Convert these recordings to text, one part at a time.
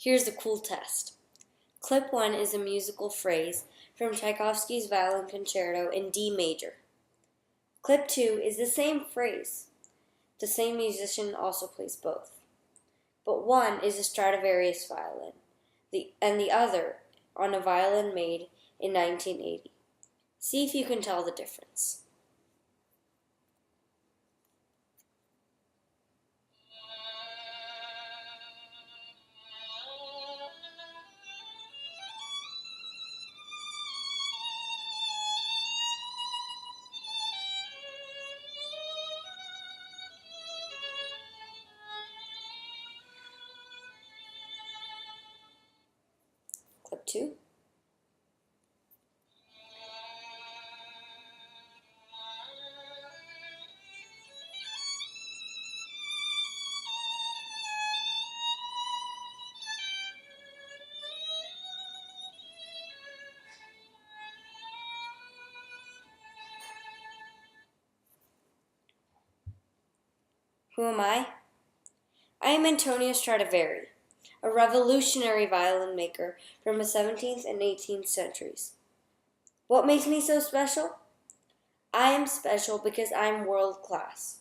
Here's a cool test. Clip 1 is a musical phrase from Tchaikovsky's Violin Concerto in D major. Clip 2 is the same phrase. The same musician also plays both. But one is a Stradivarius violin, and the other on a violin made in 1980. See if you can tell the difference. Clip 2. Who am I? I am Antonio Stradivari, a revolutionary violin maker from the 17th and 18th centuries. What makes me so special? I am special because I'm world class.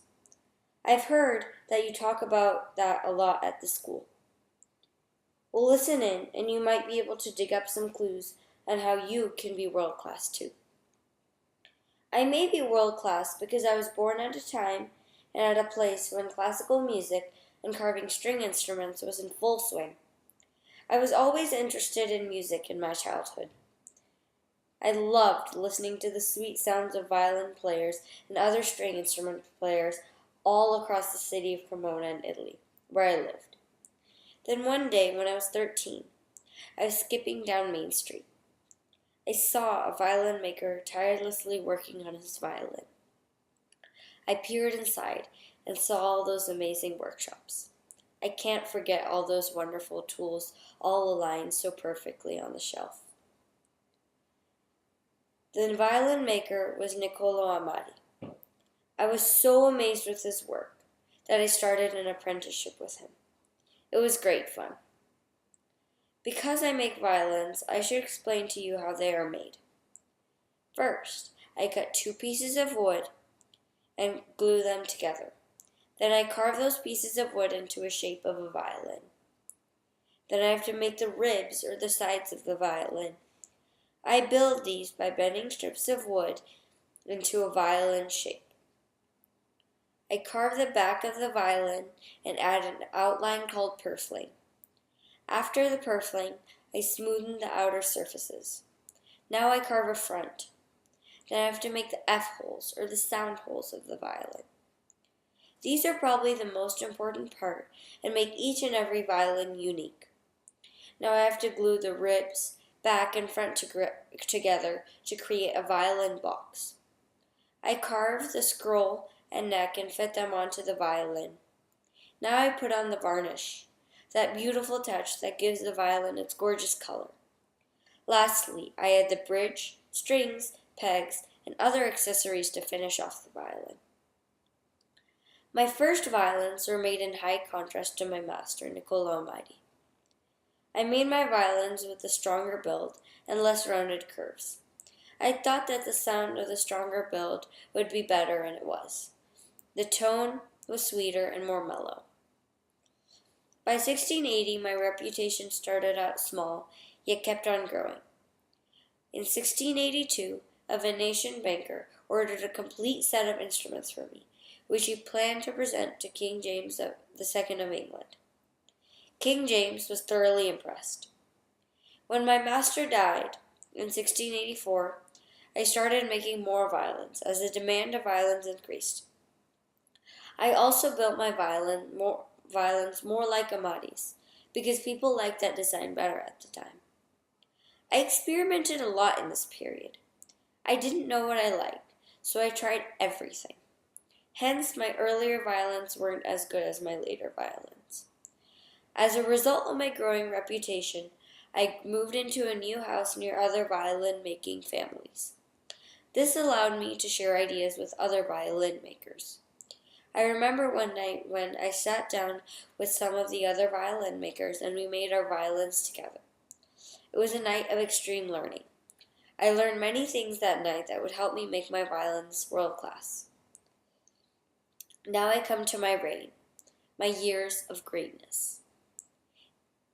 I've heard that you talk about that a lot at the school. Well, listen in, and you might be able to dig up some clues on how you can be world class too. I may be world class because I was born at a time and at a place when classical music and carving string instruments was in full swing. I was always interested in music in my childhood. I loved listening to the sweet sounds of violin players and other string instrument players all across the city of Cremona in Italy, where I lived. Then one day, when I was 13, I was skipping down Main Street. I saw a violin maker tirelessly working on his violin. I peered inside and saw all those amazing workshops. I can't forget all those wonderful tools all aligned so perfectly on the shelf. The violin maker was Niccolò Amati. I was so amazed with his work that I started an apprenticeship with him. It was great fun. Because I make violins, I should explain to you how they are made. First, I cut 2 pieces of wood and glue them together. Then I carve those pieces of wood into a shape of a violin. Then I have to make the ribs or the sides of the violin. I build these by bending strips of wood into a violin shape. I carve the back of the violin and add an outline called purfling. After the purfling, I smoothen the outer surfaces. Now I carve a front. Then I have to make the F-holes, or the sound holes of the violin. These are probably the most important part and make each and every violin unique. Now I have to glue the ribs, back and front together to create a violin box. I carve the scroll and neck and fit them onto the violin. Now I put on the varnish, that beautiful touch that gives the violin its gorgeous color. Lastly, I add the bridge, strings, pegs, and other accessories to finish off the violin. My first violins were made in high contrast to my master, Niccolò Amati. I made my violins with a stronger build and less rounded curves. I thought that the sound of the stronger build would be better, and it was. The tone was sweeter and more mellow. By 1680, my reputation started out small, yet kept on growing. In 1682, a Venetian banker ordered a complete set of instruments for me, which he planned to present to King James II of England. King James was thoroughly impressed. When my master died in 1684, I started making more violins as the demand of violins increased. I also built my violins more like Amati's, because people liked that design better at the time. I experimented a lot in this period. I didn't know what I liked, so I tried everything. Hence, my earlier violins weren't as good as my later violins. As a result of my growing reputation, I moved into a new house near other violin-making families. This allowed me to share ideas with other violin makers. I remember one night when I sat down with some of the other violin makers and we made our violins together. It was a night of extreme learning. I learned many things that night that would help me make my violins world class. Now I come to my reign, my years of greatness.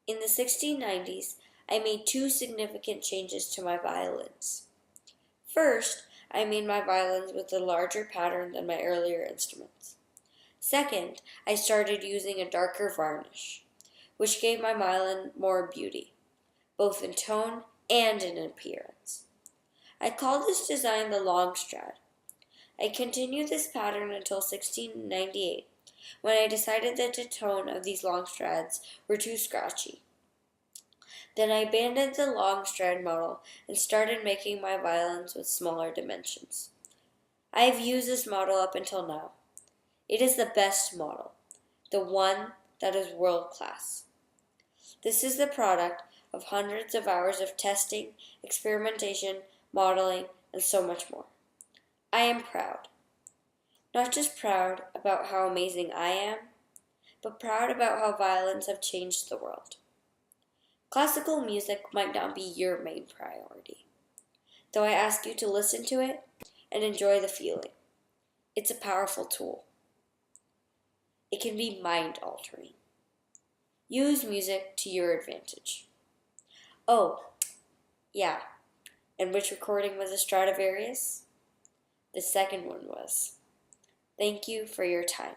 In the 1690s, I made two significant changes to my violins. First, I made my violins with a larger pattern than my earlier instruments. Second, I started using a darker varnish, which gave my violin more beauty, both in tone and in appearance. I called this design the long strad. I continued this pattern until 1698, when I decided that the tone of these long strads were too scratchy. Then I abandoned the long strad model and started making my violins with smaller dimensions. I have used this model up until now. It is the best model, the one that is world class. This is the product of hundreds of hours of testing, experimentation, modeling, and so much more. I am proud. Not just proud about how amazing I am, but proud about how violins have changed the world. Classical music might not be your main priority, though I ask you to listen to it and enjoy the feeling. It's a powerful tool. It can be mind-altering. Use music to your advantage. Oh, yeah, and which recording was a Stradivarius? The second one was. Thank you for your time.